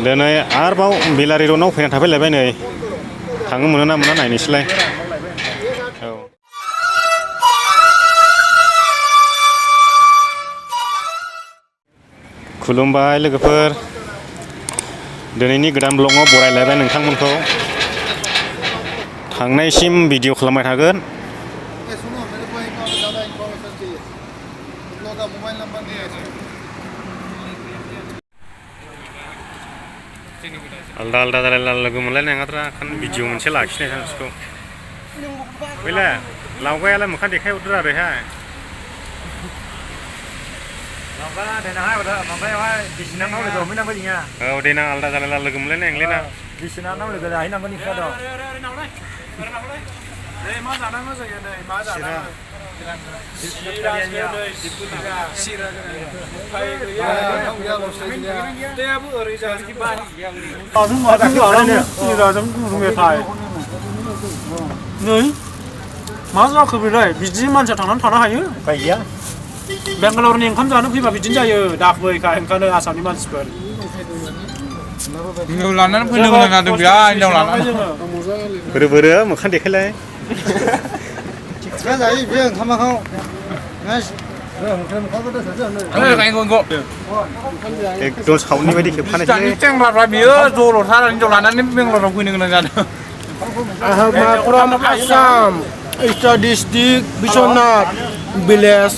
दिनै आरोबाव बेलारि र'डआव फैना थाफैलायबाय नै थांनो मोनो ना मोना नायनोसैलाय। औ खुलुमबाय लोगोफोर, दिनैनि गोदान ब्लगआव बरायलायबाय नोंथांमोनखौ। थांनायसिम भिडिअ खालामबाय थागोन। आलदा आलदा जालायला लोगो मोनलायनाय नङाद्रा ओंखायनो भिडिअ मोनसे लाखिनाय सानसेखौ। फैलाय लावगायालाय मोखां देखायहरदो आरोहाय। औ देनां आलदा जालायला लोगो मोनलायनाय नंलायना। बिसिनाव लोगो जाहैनांगोन इफ्रा दं। मा जानांगौ जायो नै मा जानांगौ? मा जाखो बेलाय बिदि मानसिया थांनानै थानो हायो? उफाय गैया। बेंगालरनि ओंखाम जानो फैबा बिदिनो जायो दाखबोखा ओंखायनो आसामनि मानसिफोर। हिनजाव लानानै फैनो गोनां जादों बेहा हिनजाव लानानै। बोरो मोखां देखायलाय। थिखा जायो बे ओंखामखौ। एकदम सावनि बायदि खेबखानायसै। सेंग्राफ्रा बियो जल'थार हिनजाव लानानै बेंगालराव फैनो गोनां जादों। from Assam, Eastern District, Bishwanath Village,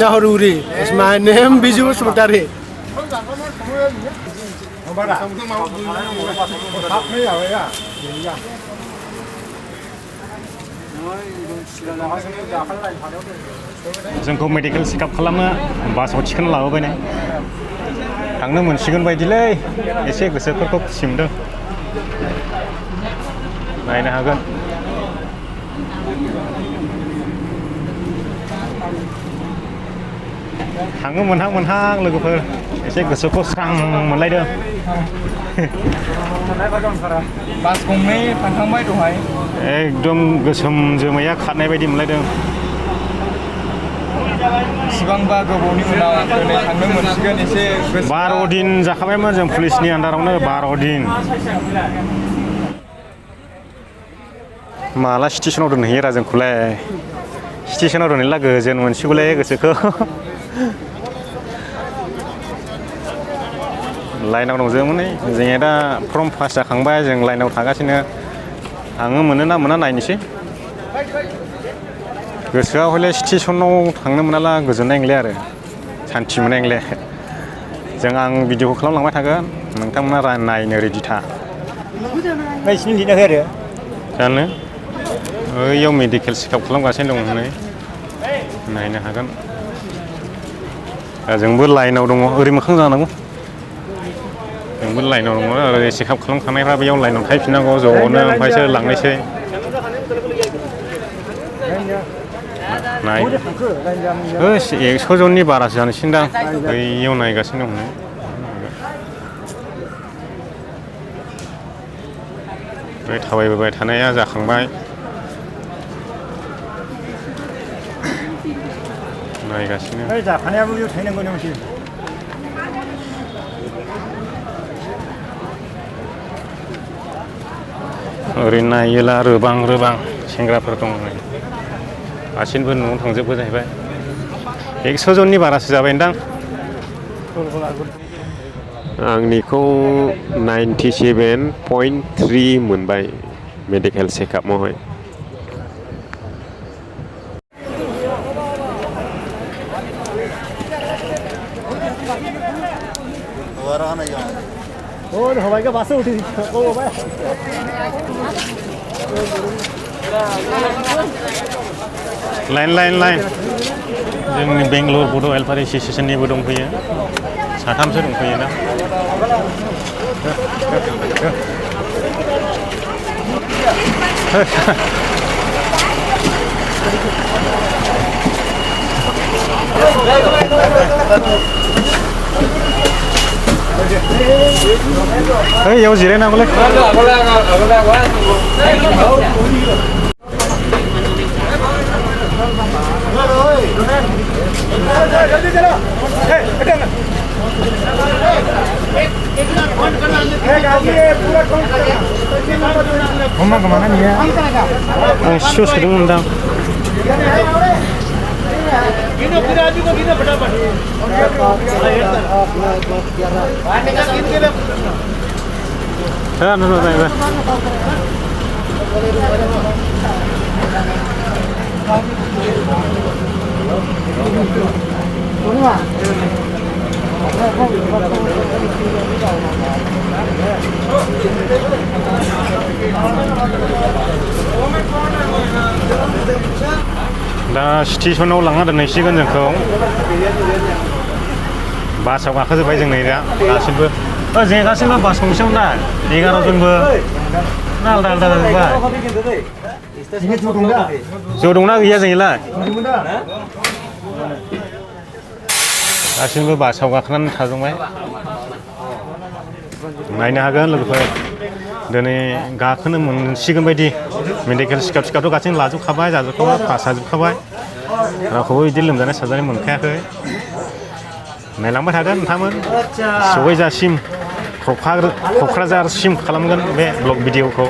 Nahururi. Is my name Biju Sutari. जोंखौ मेडिकेल चेकआप खालामनो बासाव थिखोना लाबोबाय नै। थांनो मोनसिगोन बायदिलै, एसे गोसोफोरखौ खुसि मोनदों। नायनो हागोन। थांनो मोनहां लोगोफोर, एसे गोसोखौ स्रां मोनलायदों। बास गंनै थांखांबाय दहाय। एकदम गोसोम जोमैया खारनाय बायदि मोनलायदों। बेसेबांबा गोबावनि उनाव दिनै थांनो मोनसिगोन एसे। 12 दिन जाखाबायमोन जों पुलिसनि आन्दारावनो, 12 दिन। माला स्टेसनाव दोनहैयो रा जोंखौलाय? स्टेसनाव दोनहैला गोजोन मोनसिगौलाय गोसोखौ। लाइनाव दंजोबोमोन नै, जोंनिया दा फर्म पास जाखांबाय, जों लाइनाव थागासिनो। थांनो मोनो ना मोना नायनोसै। गोसोआ हले स्टेसनाव थांनो मोनाला गोजोननाय नंला आरो, सान्थि मोननाय नंला। आं भिडिअखौ खालामलांबाय थागोन, नोंथांमोना नायनो रेडि था। नोंसिनि दिनाखै आरो? जानो ओइयाव मेडिकेल चेकआप खालामगासिनो दं नै, नायनो हागोन। जोंबो लाइनाव दङ, ओरै मोखां जानांगौ। जोंबो लाइनाव दङ, ओरै चेकआप खालामखानायफ्रा बेयाव लाइनाव थाहैफिननांगौ ज'नो, ओमफ्रायसो लांनोसै। नाय 100 जननि बारासो जानोसैदां, बैयाव नायगासिनो दं। बे थाबायबोबाय थानाया जाखांबाय, नायगासिनो। जाखानायाबो बेयाव थाहैनांगौ नोंसो। ओरै नायोला रोबां सेंग्राफोर दं। गासिबो न'आव थांजोबबो जाहैबाय। 100 जननि बारासो जाबायदां। आंनिखौ 97.3 मोनबाय मेडिकेल चेकआपआवहाय। लाइन जोंनि बेंगलर बड' वेलफेयार एस'सिएशननिबो दंफैयो, 3सो दंफैयो ना। याव जिरायनांगौलै। जल्दी चलो। Oma kemana nih ya? Shoes sedang nendang. दा स्टेसनाव लांना दोनहैसिगोन जोंखौ बासाव गाखोजोब्बाय जों नै दा गासिबो जों गासिबो बास गंसेयाव ना 11 जनबो आलदा आलदा जाजोब्बाय जौ दंना गैया जोंनिलाय गासिबो बासाव गाखोनानै थाजोब्बाय नायनो हागोन लोगोफोर दिनै गाखोनो मोनसिगोन बायदि मेडिकेल सिकापथ' गासैबो लाजोबखाबाय जाजोबखाबाय पास जाजोबखाबाय रावखौबो बिदि लोमजानाय साजानाय मोनखायाखै नायलांबाय थागोन नोंथांमोन सहैजासिम क'क्राझारसिम खालामगोन बे ब्लग भिडिअखौ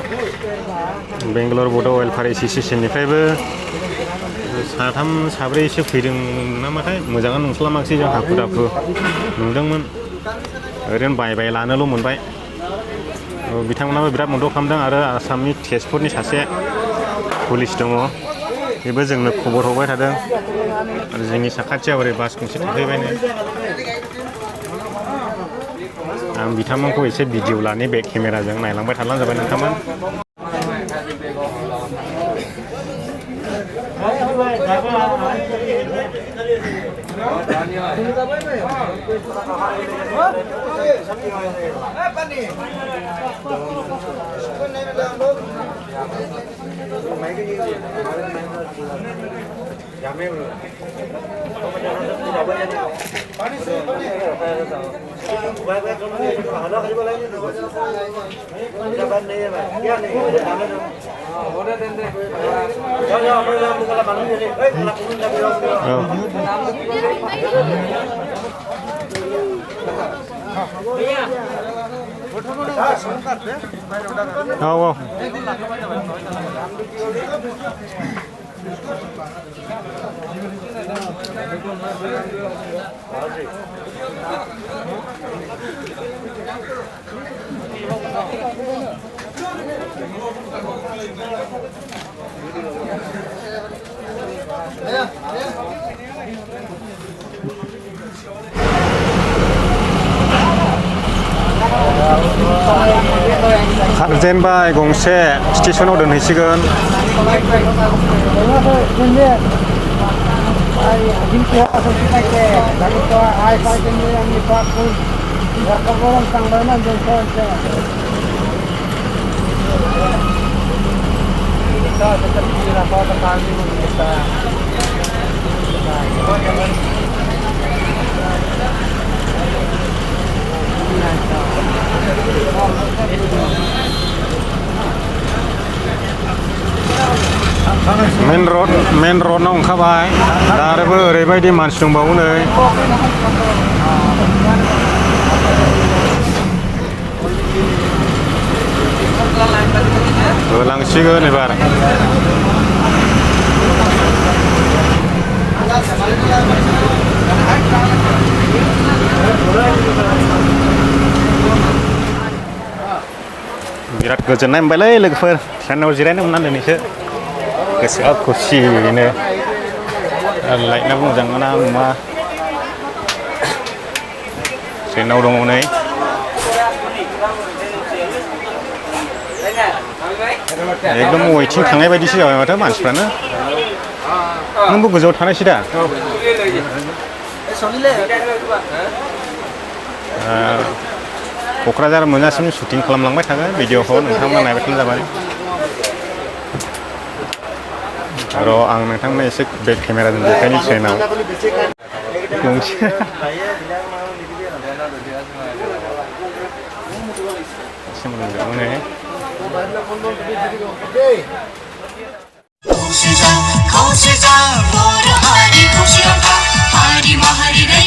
बेंगालर बड' वेलफेयार एस'सियेसननिफ्रायबो साथाम साब्रैसो फैदों नामाथाय मोजाङानो नंस्लामाखिसै जों हाखु दाखु नुदोंमोन ओरैनो बाय लानोल' मोनबाय बिथांमोनाबो बिराद मदद खालामदों आरो आसामनि तेजपुरनि सासे पुलिस दङ बेबो जोंनो खबर हरबाय थादों आरो जोंनि साखाथियाव ओरै बास गंसे थांफैबायनो आं बिथांमोनखौ एसे भिडिअ लानि बेक केमेराजों नायलांबाय थाब्लानो जाबाय नोंथांमोन खारजेनबाय गंसे स्टेसनाव दोनहैसिगोन मेन र'डआव ओंखारबाय दा आरोबो ओरैबायदि मानसि दंबावो नै होलांसिगोन एबार बिराद गोजोननाय मोनबायलै लोगोफोर ट्रेनाव जिरायनो मोननानै दिनैसो गोसोआ खुसिनो लाइटनाबो मोजां मोना मा ट्रेनाव दङ नै एकदम वेटिं थांनाय बायदिसो जाबाय माथो मानसिफ्रानो नोंबो गोजौआव थानायसै दा क'क्राझार मोनजासिम शुटिं खालामलांबाय थागोन भिडिअखौ नोंथांमोना नायबाय थानो जाबाय आरो आं नोंथांनो एसे बेक केमेराजों देखायनि ट्रेनाव गंसे口是张，口是张，我的哈里口是张，哈里嘛哈里嘞。